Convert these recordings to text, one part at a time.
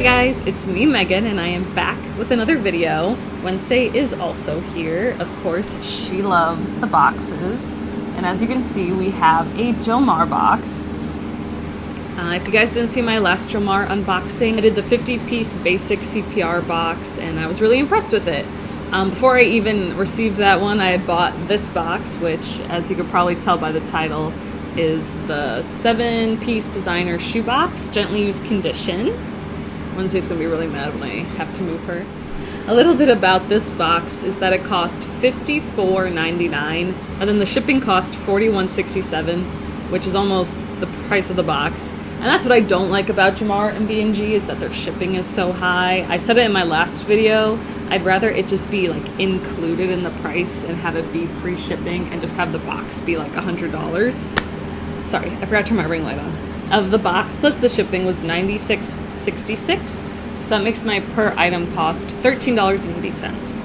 guys, it's me Megan and I am back with another video. Wednesday is also here. Of course, she loves the boxes. And as you can see, we have a Jomar box. If you guys didn't see my last Jomar unboxing, I did the 50-piece basic CPR box and I was really impressed with it. Before I even received that one, I had bought this box, which, as you could probably tell by the title, is the 7-piece designer shoebox, gently used condition. Wednesday's gonna be really mad when I have to move her. A little bit about this box is that it cost $54.99, and then the shipping cost $41.67, which is almost the price of the box. And that's what I don't like about Jomar and B&G, is that their shipping is so high. I said it in my last video, I'd rather it just be like included in the price and have it be free shipping and just have the box be like $100. Sorry, I forgot to turn my ring light on. Of the box plus the shipping was $96.66, so that makes my per item cost $13.80.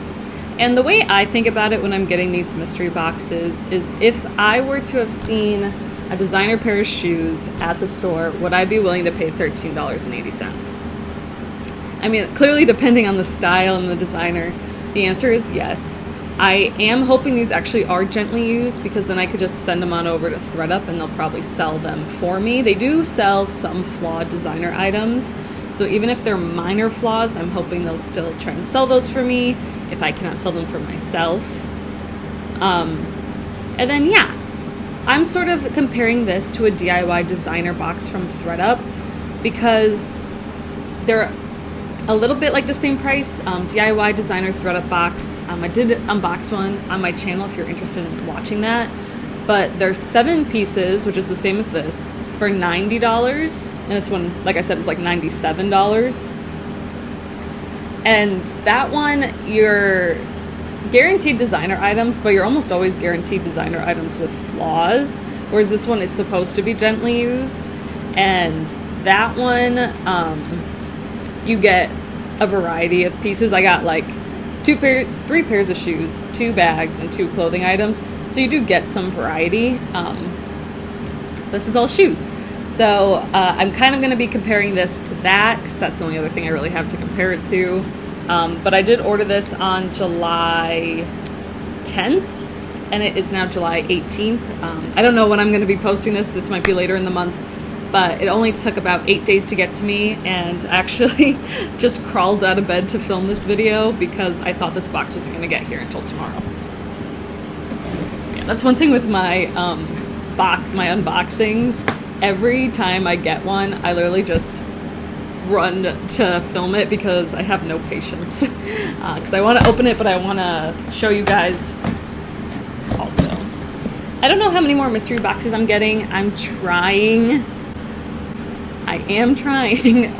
And the way I think about it when I'm getting these mystery boxes is, if I were to have seen a designer pair of shoes at the store, would I be willing to pay $13.80? I mean, clearly depending on the style and the designer, the answer is yes. I am hoping these actually are gently used, because then I could just send them on over to ThredUp and they'll probably sell them for me. They do sell some flawed designer items, so even if they're minor flaws, I'm hoping they'll still try and sell those for me if I cannot sell them for myself. And then yeah, I'm sort of comparing this to a DIY designer box from ThredUp because they're a little bit like the same price. DIY designer ThredUp box. I did unbox one on my channel if you're interested in watching that. But there's 7 pieces, which is the same as this, for $90. And this one, like I said, was like $97. And that one, you're guaranteed designer items, but you're almost always guaranteed designer items with flaws. Whereas this one is supposed to be gently used. And that one, you get a variety of pieces. I got like 3 pairs of shoes, 2 bags, and 2 clothing items. So you do get some variety. This is all shoes. So I'm kind of going to be comparing this to that, because that's the only other thing I really have to compare it to. But I did order this on July 10th, and it is now July 18th. I don't know when I'm going to be posting this. This might be later in the month. But it only took about 8 days to get to me, and actually just crawled out of bed to film this video because I thought this box wasn't going to get here until tomorrow. Yeah, that's one thing with my my unboxings. Every time I get one, I literally just run to film it because I have no patience. Because I want to open it, but I want to show you guys also. I don't know how many more mystery boxes I'm getting. I am trying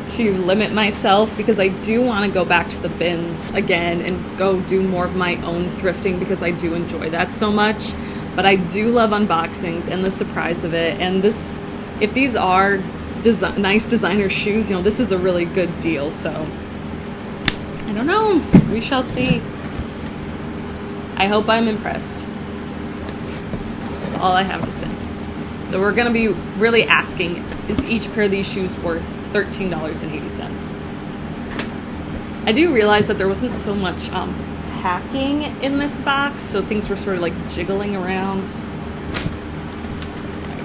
to limit myself, because I do want to go back to the bins again and go do more of my own thrifting, because I do enjoy that so much. But I do love unboxings and the surprise of it. And this, if these are nice designer shoes, you know, this is a really good deal. So I don't know. We shall see. I hope I'm impressed. That's all I have to say. So we're going to be really asking, is each pair of these shoes worth $13.80? I do realize that there wasn't so much packing in this box, so things were sort of like jiggling around.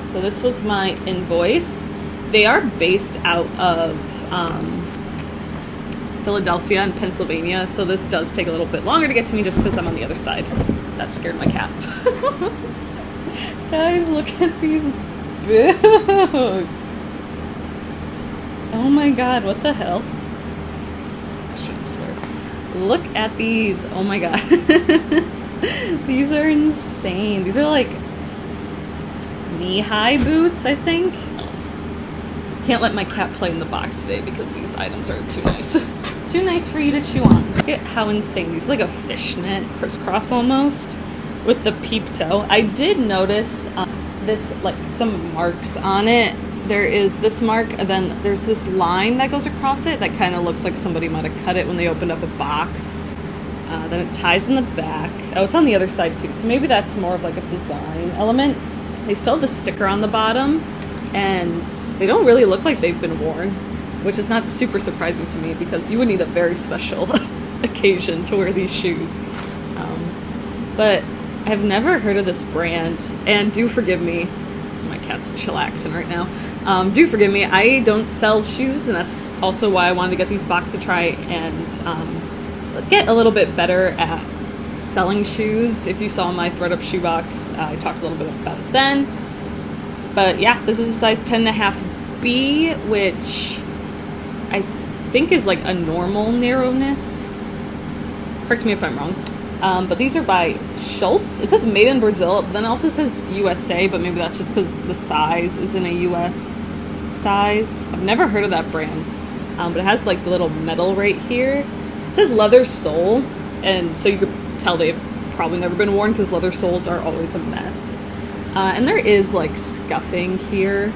So this was my invoice. They are based out of Philadelphia and Pennsylvania, so this does take a little bit longer to get to me just because I'm on the other side. That scared my cat. Guys, look at these boots. Oh my god, what the hell? I shouldn't swear. Look at these. Oh my god. These are insane. These are like knee-high boots, I think. Can't let my cat play in the box today because these items are too nice. Too nice for you to chew on. Look at how insane. These are like a fishnet crisscross almost, with the peep toe. I did notice this, like, some marks on it. There is this mark, and then there's this line that goes across it that kind of looks like somebody might have cut it when they opened up a box. Then it ties in the back. Oh, it's on the other side too, so maybe that's more of like a design element. They still have the sticker on the bottom, and they don't really look like they've been worn. which is not super surprising to me because you would need a very special occasion to wear these shoes. But I've never heard of this brand, and do forgive me, my cat's chillaxing right now. Do forgive me, I don't sell shoes, and that's also why I wanted to get these boxes to try and get a little bit better at selling shoes. If you saw my ThredUp shoe box, I talked a little bit about it then. But yeah, this is a size 10.5B, which I think is like a normal narrowness. Correct me if I'm wrong. But these are by Schultz. It says made in Brazil, but then it also says USA, but maybe that's just because the size isn't a US size. I've never heard of that brand, but it has like the little metal right here. It says leather sole, and so you could tell they've probably never been worn because leather soles are always a mess. And there is like scuffing here.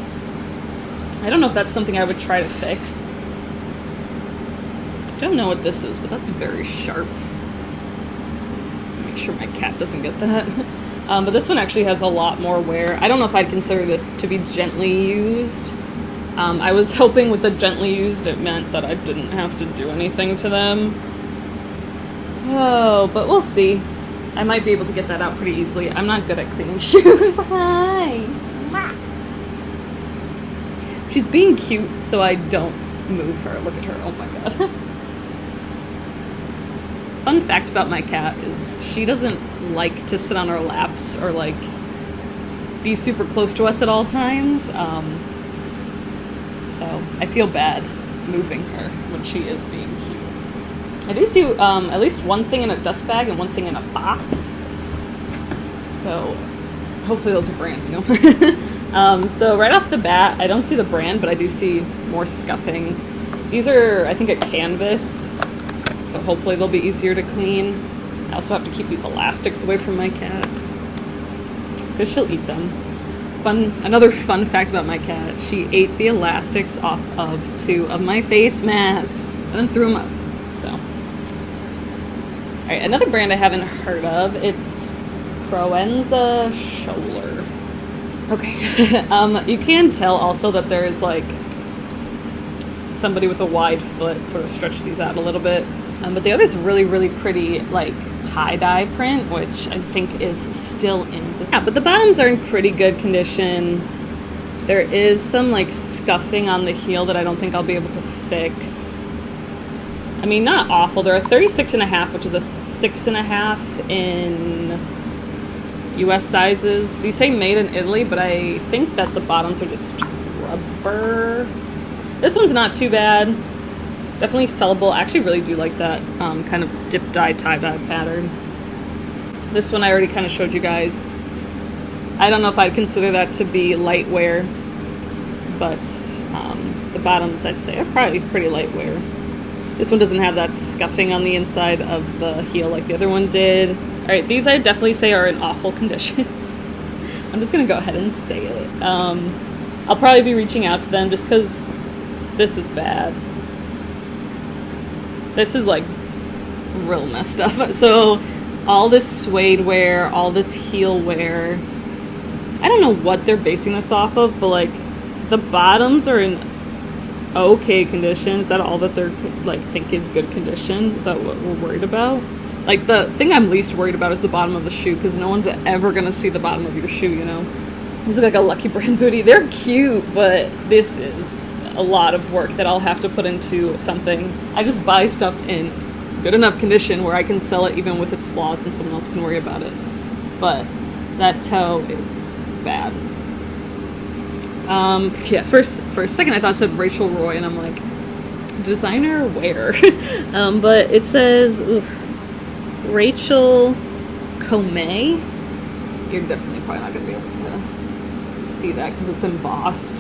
I don't know if that's something I would try to fix. I don't know what this is, but that's very sharp. Make sure my cat doesn't get that. But this one actually has a lot more wear. I don't know if I'd consider this to be gently used. I was hoping with the gently used it meant that I didn't have to do anything to them. Oh, but we'll see. I might be able to get that out pretty easily. I'm not good at cleaning shoes. Hi! She's being cute, so I don't move her. Look at her. Oh my god. Fun fact about my cat is she doesn't like to sit on our laps or like be super close to us at all times. So I feel bad moving her when she is being cute. I do see at least one thing in a dust bag and one thing in a box. So hopefully those are brand new. So right off the bat, I don't see the brand, but I do see more scuffing. These are, I think, a canvas. So hopefully they'll be easier to clean. I also have to keep these elastics away from my cat because she'll eat them. Another fun fact about my cat, she ate the elastics off of 2 of my face masks and then threw them up. So, all right, another brand I haven't heard of, it's Proenza Scholler. Okay, you can tell also that there is like somebody with a wide foot sort of stretched these out a little bit. But the other's really, really pretty, like, tie-dye print, which I think is still in this. Yeah, but the bottoms are in pretty good condition. There is some, like, scuffing on the heel that I don't think I'll be able to fix. I mean, not awful. They're a 36.5, which is a 6.5 in US sizes. These say made in Italy, but I think that the bottoms are just rubber. This one's not too bad. Definitely sellable. I actually really do like that kind of dip dye, tie dye pattern. This one I already kind of showed you guys. I don't know if I'd consider that to be light wear, but the bottoms I'd say are probably pretty light wear. This one doesn't have that scuffing on the inside of the heel like the other one did. All right, these I definitely say are in awful condition. I'm just gonna go ahead and say it. I'll probably be reaching out to them just because this is bad. This is like real messed up. So all this suede wear, all this heel wear, I don't know what they're basing this off of, but like the bottoms are in okay condition. Is that all that they're like think is good condition? Is that what we're worried about? Like the thing I'm least worried about is the bottom of the shoe, because no one's ever gonna see the bottom of your shoe, you know? These look like a Lucky Brand booty. They're cute, but this is a lot of work that I'll have to put into something. I just buy stuff in good enough condition where I can sell it even with its flaws and someone else can worry about it. But that toe is bad. Yeah, for a second I thought it said Rachel Roy, and I'm like, designer where? But it says Rachel Comey. You're definitely probably not going to be able to see that because it's embossed.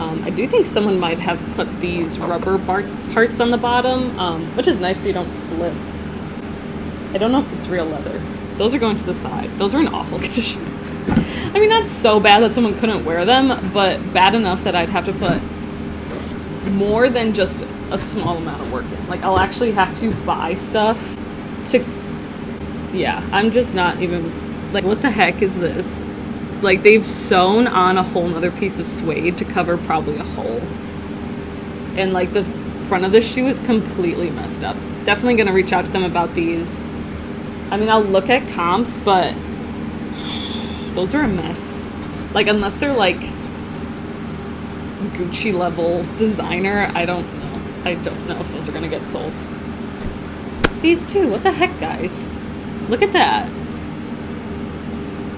I do think someone might have put these rubber parts on the bottom, which is nice so you don't slip. I don't know if it's real leather. Those are going to the side. Those are in awful condition. I mean, not so bad that someone couldn't wear them, but bad enough that I'd have to put more than just a small amount of work in. Like, I'll actually have to buy stuff to... Yeah, I'm just not even... Like, what the heck is this? Like, they've sewn on a whole nother piece of suede to cover probably a hole. and like the front of the shoe is completely messed up. Definitely gonna reach out to them about these. I mean, I'll look at comps, but those are a mess. Like, unless they're like Gucci level designer, I don't know. I don't know if those are gonna get sold. These two, what the heck, guys? Look at that.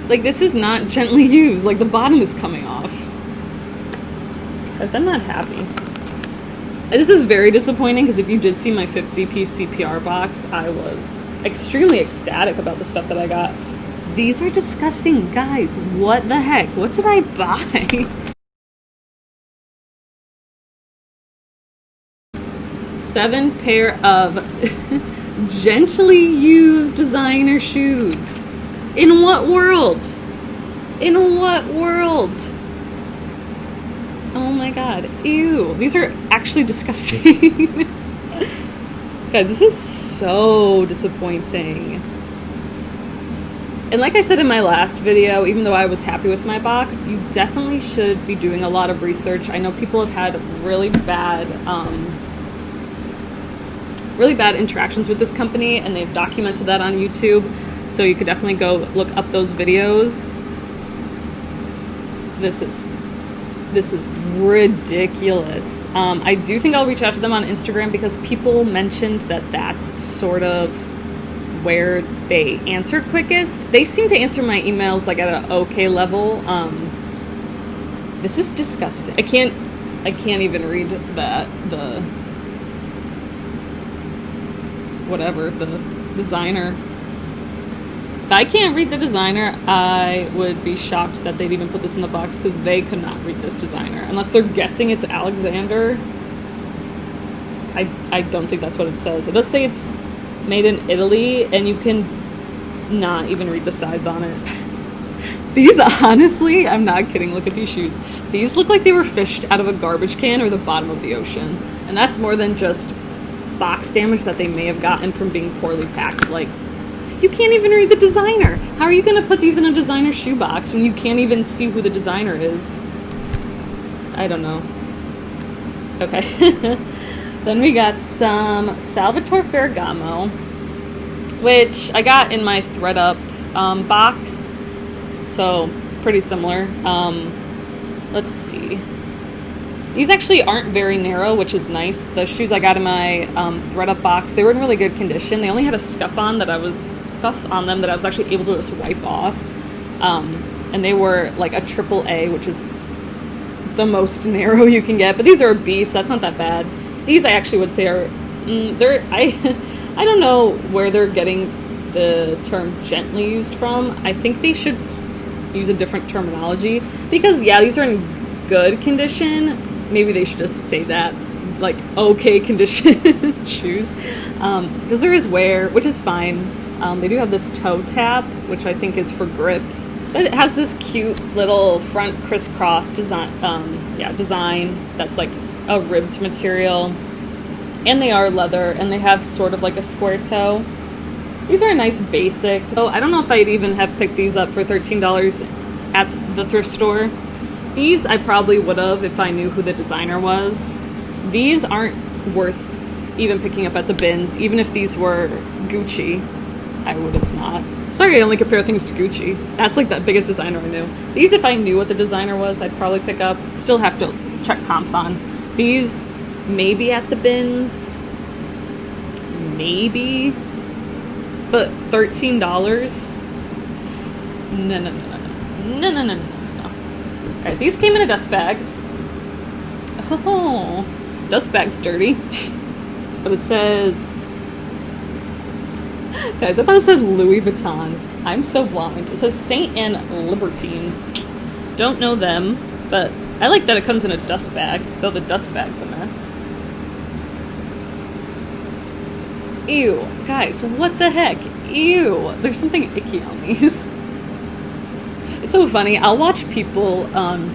Like, this is not gently used. Like, the bottom is coming off. Guys, I'm not happy. And this is very disappointing, because if you did see my 50-piece CPR box, I was extremely ecstatic about the stuff that I got. These are disgusting. Guys, what the heck? What did I buy? 7 pair of gently used designer shoes. In what world? In what world? Oh my god. Ew. These are actually disgusting. Guys, this is so disappointing. And like I said in my last video, even though I was happy with my box, you definitely should be doing a lot of research. I know people have had really bad interactions with this company, and they've documented that on YouTube. So you could definitely go look up those videos. This is ridiculous. I do think I'll reach out to them on Instagram, because people mentioned that that's sort of where they answer quickest. They seem to answer my emails like at an okay level. This is disgusting. I can't even read that. The designer. If I can't read the designer, I would be shocked that they'd even put this in the box, because they could not read this designer. Unless they're guessing it's Alexander. I don't think that's what it says. It does say it's made in Italy, and you can not even read the size on it. These, honestly, I'm not kidding, look at these shoes. These look like they were fished out of a garbage can or the bottom of the ocean. And that's more than just box damage that they may have gotten from being poorly packed. Like, you can't even read the designer. How are you going to put these in a designer shoe box when you can't even see who the designer is? I don't know. Okay. Then we got some Salvatore Ferragamo, which I got in my ThreadUp box. So, pretty similar. Let's see. These actually aren't very narrow, which is nice. The shoes I got in my ThreadUp box, they were in really good condition. They only had a scuff on them that I was actually able to just wipe off. And they were like a AAA, which is the most narrow you can get. But these are a B, so that's not that bad. These I actually would say are I don't know where they're getting the term gently used from. I think they should use a different terminology, because yeah, these are in good condition. Maybe they should just say that, like, okay condition shoes, because there is wear, which is fine. They do have this toe tap, which I think is for grip. But it has this cute little front crisscross design that's like a ribbed material, and they are leather, and they have sort of like a square toe. These are a nice basic. Oh, I don't know if I'd even have picked these up for $13 at the thrift store. These I probably would have if I knew who the designer was. These aren't worth even picking up at the bins. Even if these were Gucci, I would have not. Sorry, I only compare things to Gucci. That's like the biggest designer I knew. These, if I knew what the designer was, I'd probably pick up. Still have to check comps on. These maybe at the bins. Maybe. But $13? No. Alright, these came in a dust bag. Oh, dust bag's dirty. But it says... Guys, I thought it said Louis Vuitton. I'm so blind. It says Saint and Libertine. Don't know them, but I like that it comes in a dust bag, though the dust bag's a mess. Ew. Guys, what the heck? Ew. There's something icky on these. It's so funny. I'll watch people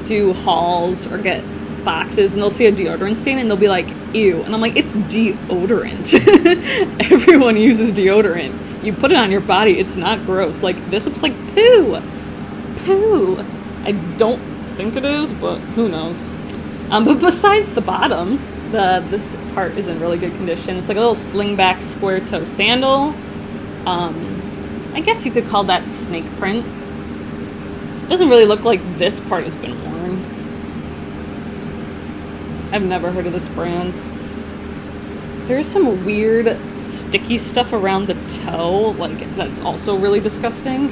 do hauls or get boxes, and they'll see a deodorant stain and they'll be like, ew. And I'm like, it's deodorant. Everyone uses deodorant. You put it on your body, it's not gross. Like, this looks like poo. Poo. I don't think it is, but who knows. But besides the bottoms, this part is in really good condition. It's like a little slingback square toe sandal. I guess you could call that snake print. Doesn't really look like this part has been worn. I've never heard of this brand. There's some weird sticky stuff around the toe, like that's also really disgusting.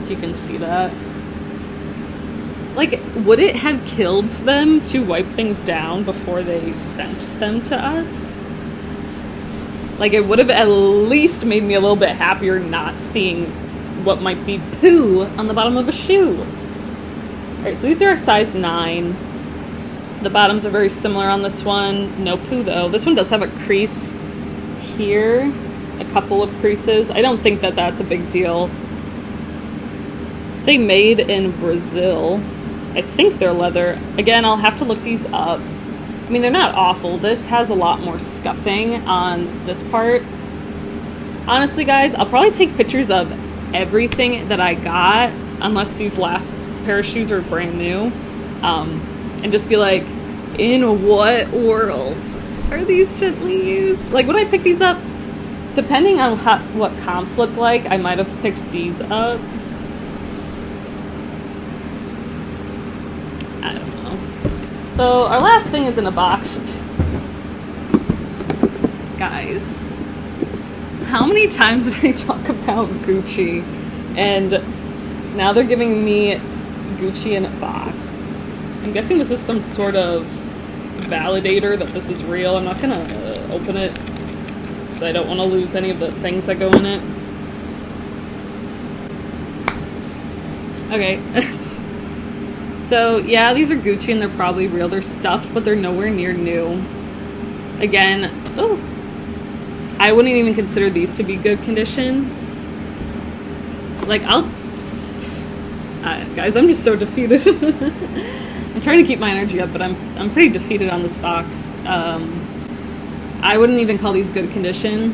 If you can see that. Like, would it have killed them to wipe things down before they sent them to us? Like, it would have at least made me a little bit happier not seeing what might be poo on the bottom of a shoe. Alright, so these are a size 9. The bottoms are very similar on this one. No poo, though. This one does have a crease here. A couple of creases. I don't think that that's a big deal. Say made in Brazil. I think they're leather. Again, I'll have to look these up. I mean, they're not awful. This has a lot more scuffing on this part. Honestly, guys, I'll probably take pictures of everything that I got, unless these last pair of shoes are brand new, and just be like, in what world are these gently used? Like, would I pick these up? Depending on what comps look like, I might have picked these up. I don't know. So our last thing is in a box. Guys, how many times did I talk about Gucci? And now they're giving me Gucci in a box. I'm guessing this is some sort of validator that this is real. I'm not gonna open it because I don't want to lose any of the things that go in it. Okay. So, yeah, these are Gucci and they're probably real. They're stuffed, but they're nowhere near new. Again, oh, I wouldn't even consider these to be good condition. Like, guys, I'm just so defeated. I'm trying to keep my energy up, but I'm pretty defeated on this box. I wouldn't even call these good condition.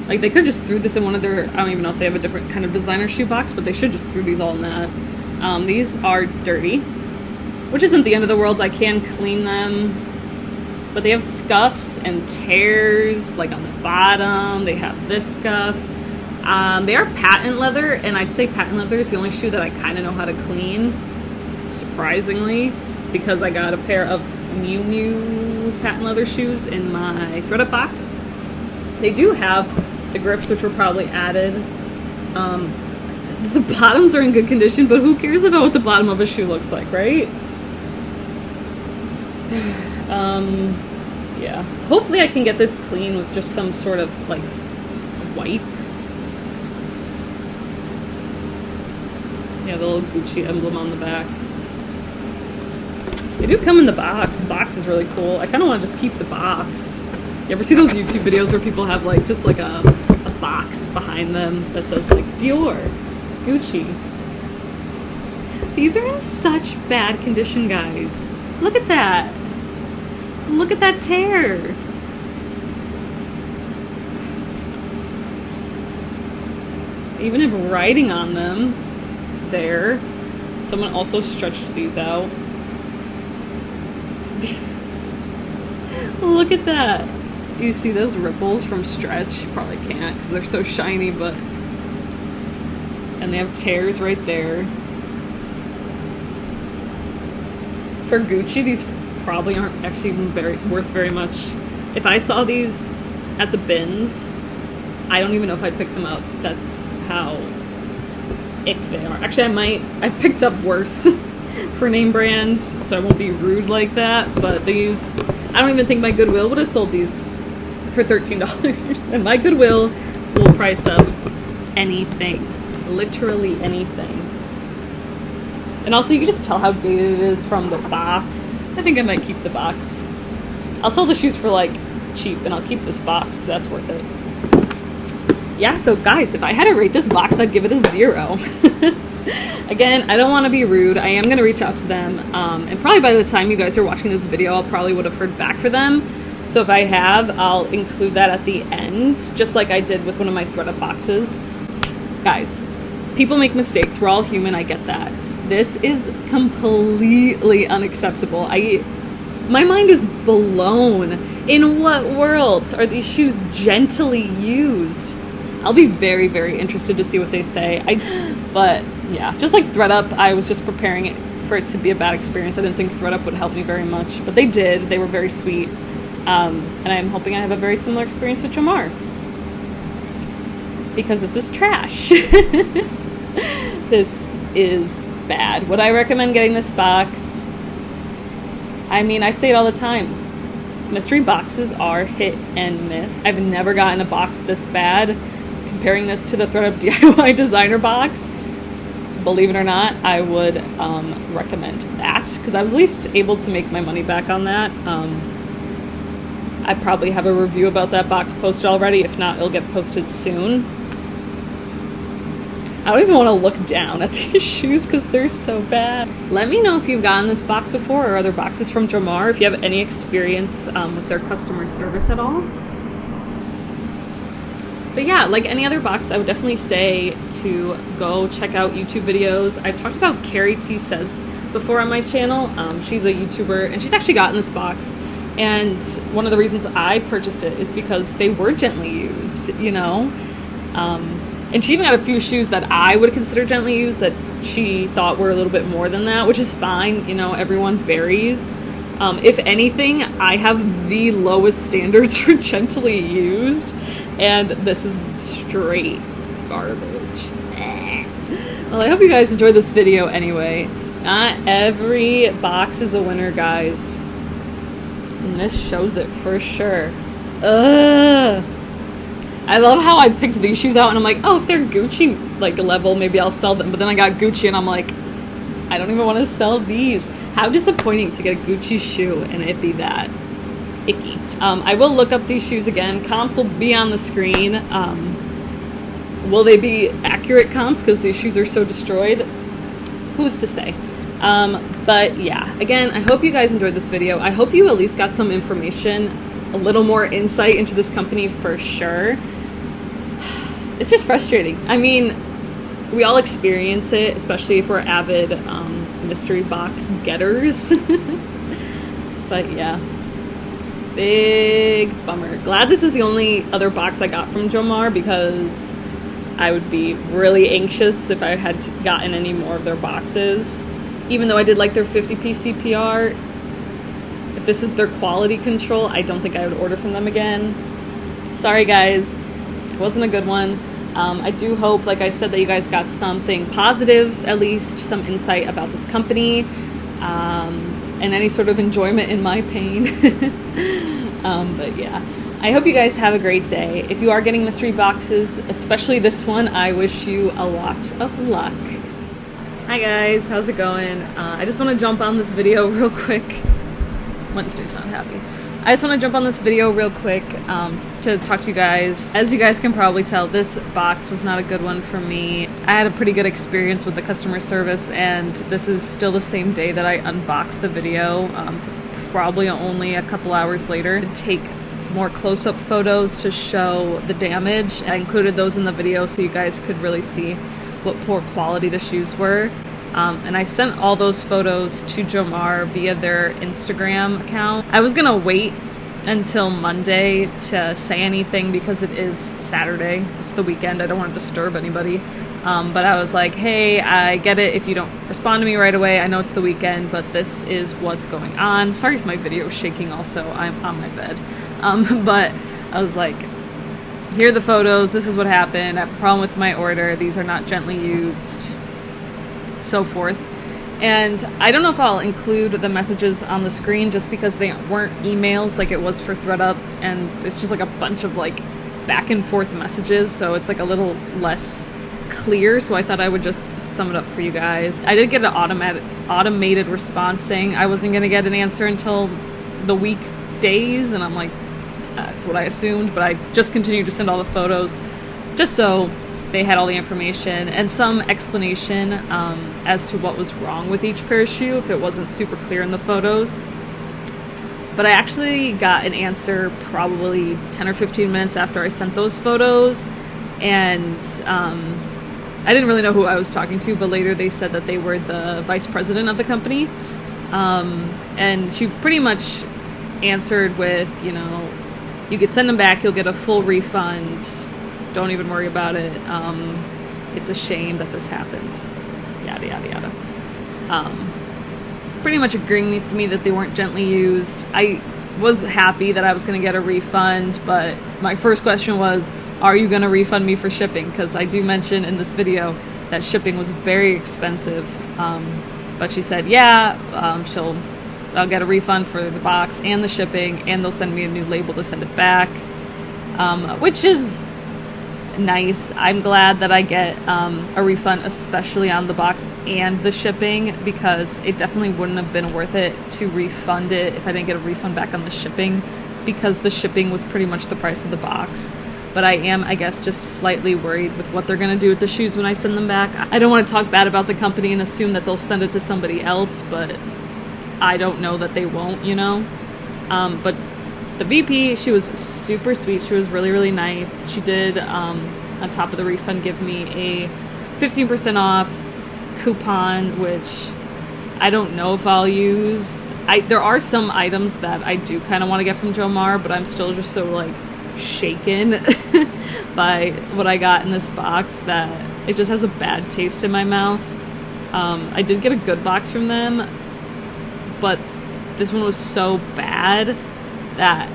Like, they could just threw this in one of their, I don't even know if they have a different kind of designer shoe box, but they should just threw these all in that. These are dirty, which isn't the end of the world. I can clean them, but they have scuffs and tears, like on the bottom. They have this scuff. They are patent leather, and I'd say patent leather is the only shoe that I kind of know how to clean, surprisingly, because I got a pair of Miu Miu patent leather shoes in my thread-up box. They do have the grips, which were probably added. The bottoms are in good condition, but who cares about what the bottom of a shoe looks like, right? Yeah. Hopefully I can get this clean with just some sort of, like, wipe. Yeah, the little Gucci emblem on the back. They do come in the box. The box is really cool. I kind of want to just keep the box. You ever see those YouTube videos where people have, like, just, like, a box behind them that says, like, Dior, Gucci? These are in such bad condition, guys. Look at that. Look at that tear. They even have writing on them there. Someone also stretched these out. Look at that. You see those ripples from stretch? You probably can't because they're so shiny, but... And they have tears right there. For Gucci, these probably aren't actually even worth very much. If I saw these at the bins, I don't even know if I'd pick them up. That's how ick they are. Actually, I've picked up worse for name brand, so I won't be rude like that, but these, I don't even think my Goodwill would have sold these for $13. And my Goodwill will price up anything. Literally anything. And also, you can just tell how dated it is from the box. I think I might keep the box. I'll sell the shoes for, like, cheap, and I'll keep this box, because that's worth it. Yeah, so guys, if I had to rate this box, I'd give it a 0. Again, I don't want to be rude. I am going to reach out to them, and probably by the time you guys are watching this video, I'll probably would have heard back for them. So if I have, I'll include that at the end, just like I did with one of my thread-up boxes. Guys, people make mistakes. We're all human. I get that. This is completely unacceptable. My mind is blown. In what world are these shoes gently used? I'll be very, very interested to see what they say. But yeah, just like ThreadUp, I was just preparing it for it to be a bad experience. I didn't think ThreadUp would help me very much, but they did. They were very sweet. And I'm hoping I have a very similar experience with Jomar. Because this is trash. This is bad. Would I recommend getting this box? I mean, I say it all the time. Mystery boxes are hit and miss. I've never gotten a box this bad. Comparing this to the ThreadUp DIY designer box, believe it or not, I would recommend that because I was at least able to make my money back on that. I probably have a review about that box posted already. If not, it'll get posted soon. I don't even want to look down at these shoes because they're so bad. Let me know if you've gotten this box before or other boxes from Jomar, if you have any experience with their customer service at all. But yeah, like any other box, I would definitely say to go check out YouTube videos. I've talked about Carrie T Says before on my channel. She's a YouTuber and she's actually gotten this box. And one of the reasons I purchased it is because they were gently used, you know? And she even got a few shoes that I would consider gently used that she thought were a little bit more than that, which is fine. You know, everyone varies. If anything, I have the lowest standards for gently used. And this is straight garbage. Well, I hope you guys enjoyed this video anyway. Not every box is a winner, guys. And this shows it for sure. Ugh. I love how I picked these shoes out and I'm like, oh, if they're Gucci like level, maybe I'll sell them. But then I got Gucci and I'm like, I don't even want to sell these. How disappointing to get a Gucci shoe and it be that icky. I will look up these shoes again. Comps will be on the screen. Will they be accurate comps because these shoes are so destroyed? Who's to say? But yeah, again, I hope you guys enjoyed this video. I hope you at least got some information, a little more insight into this company for sure. It's just frustrating. I mean, we all experience it, especially if we're avid mystery box getters. But yeah. Big bummer. Glad this is the only other box I got from Jomar because I would be really anxious if I had gotten any more of their boxes. Even though I did like their 50p CPR, if this is their quality control, I don't think I would order from them again. Sorry guys, it wasn't a good one. I do hope, like I said, that you guys got something positive, at least some insight about this company. And any sort of enjoyment in my pain. But yeah, I hope you guys have a great day. If you are getting mystery boxes, especially this one, I wish you a lot of luck. Hi guys, how's it going? I just want to jump on this video real quick. Wednesday's not happy. I just want to jump on this video real quick to talk to you guys. As you guys can probably tell, this box was not a good one for me. I had a pretty good experience with the customer service, and this is still the same day that I unboxed the video. It's probably only a couple hours later to take more close-up photos to show the damage. I included those in the video so you guys could really see what poor quality the shoes were. And I sent all those photos to Jomar via their Instagram account. I was gonna wait until Monday to say anything because it is Saturday. It's the weekend. I don't want to disturb anybody. But I was like, hey, I get it if you don't respond to me right away. I know it's the weekend, but this is what's going on. Sorry if my video is shaking also. I'm on my bed. But I was like, here are the photos. This is what happened. I have a problem with my order. These are not gently used. So forth. And I don't know if I'll include the messages on the screen just because they weren't emails like it was for ThreadUp, and it's just like a bunch of like back and forth messages, so it's like a little less clear, so I thought I would just sum it up for you guys. I did get an automated response saying I wasn't going to get an answer until the weekdays, and I'm like, that's what I assumed, but I just continued to send all the photos just so they had all the information and some explanation as to what was wrong with each pair of shoe if it wasn't super clear in the photos. But I actually got an answer probably 10 or 15 minutes after I sent those photos, and I didn't really know who I was talking to, but later they said that they were the vice president of the company. And she pretty much answered with, you know, you could send them back, you'll get a full refund, don't even worry about it, it's a shame that this happened, yada yada yada. Pretty much agreeing with me that they weren't gently used. I was happy that I was going to get a refund, but my first question was, are you going to refund me for shipping? Because I do mention in this video that shipping was very expensive. But she said, yeah, I'll get a refund for the box and the shipping, and they'll send me a new label to send it back, which is nice. I'm glad that I get a refund, especially on the box and the shipping, because it definitely wouldn't have been worth it to refund it if I didn't get a refund back on the shipping, because the shipping was pretty much the price of the box. But I am, I guess, just slightly worried with what they're going to do with the shoes when I send them back. I don't want to talk bad about the company and assume that they'll send it to somebody else, but I don't know that they won't, you know? But the VP, she was super sweet. She was really, really nice. She did, on top of the refund, give me a 15% off coupon, which I don't know if I'll use. There are some items that I do kind of want to get from Jomar, but I'm still just so, like, shaken by what I got in this box that it just has a bad taste in my mouth. I did get a good box from them, but this one was so bad that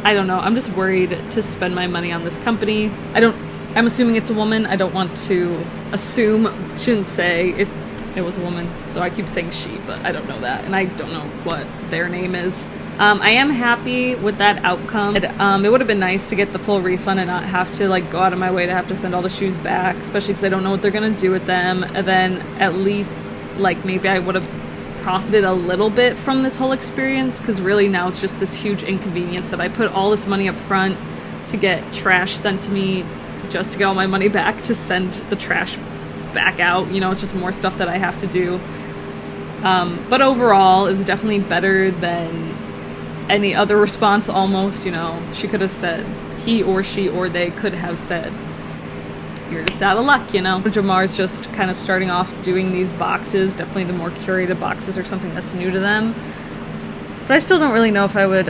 I don't know. I'm just worried to spend my money on this company. I'm assuming it's a woman. I don't want to assume. Shouldn't say if it was a woman. So I keep saying she, but I don't know that, and I don't know what their name is. I am happy with that outcome. It would have been nice to get the full refund and not have to like go out of my way to have to send all the shoes back, especially because I don't know what they're gonna do with them. And then at least like maybe I would have profited a little bit from this whole experience, because really now it's just this huge inconvenience that I put all this money up front to get trash sent to me just to get all my money back to send the trash back out. You know, it's just more stuff that I have to do. But overall, it was definitely better than any other response almost. You know, she could have said, he or she or they could have said, you're just out of luck, you know. Jomar's just kind of starting off doing these boxes, definitely the more curated boxes or something that's new to them. But I still don't really know if I would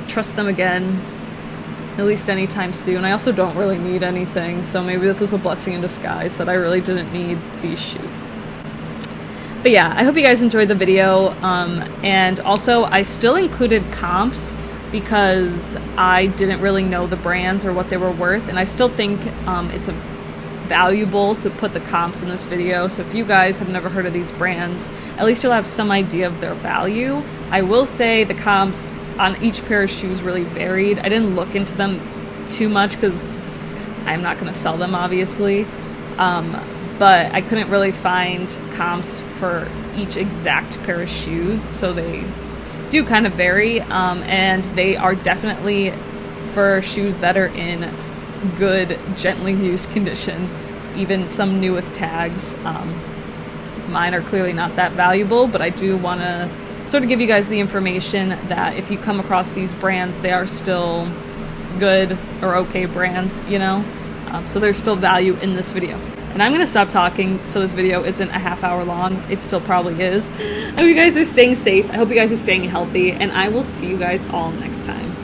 trust them again, at least anytime soon. I also don't really need anything, so maybe this was a blessing in disguise that I really didn't need these shoes. But yeah, I hope you guys enjoyed the video, and also I still included comps because I didn't really know the brands or what they were worth, and I still think it's valuable to put the comps in this video. So if you guys have never heard of these brands, at least you'll have some idea of their value. I will say the comps on each pair of shoes really varied. I didn't look into them too much because I'm not going to sell them, obviously. But I couldn't really find comps for each exact pair of shoes, so they do kind of vary, and they are definitely for shoes that are in good, gently used condition, even some new with tags. Mine are clearly not that valuable, but I do want to sort of give you guys the information that if you come across these brands, they are still good or okay brands, you know? So there's still value in this video. And I'm going to stop talking so this video isn't a half hour long. It still probably is. I hope you guys are staying safe. I hope you guys are staying healthy, and I will see you guys all next time.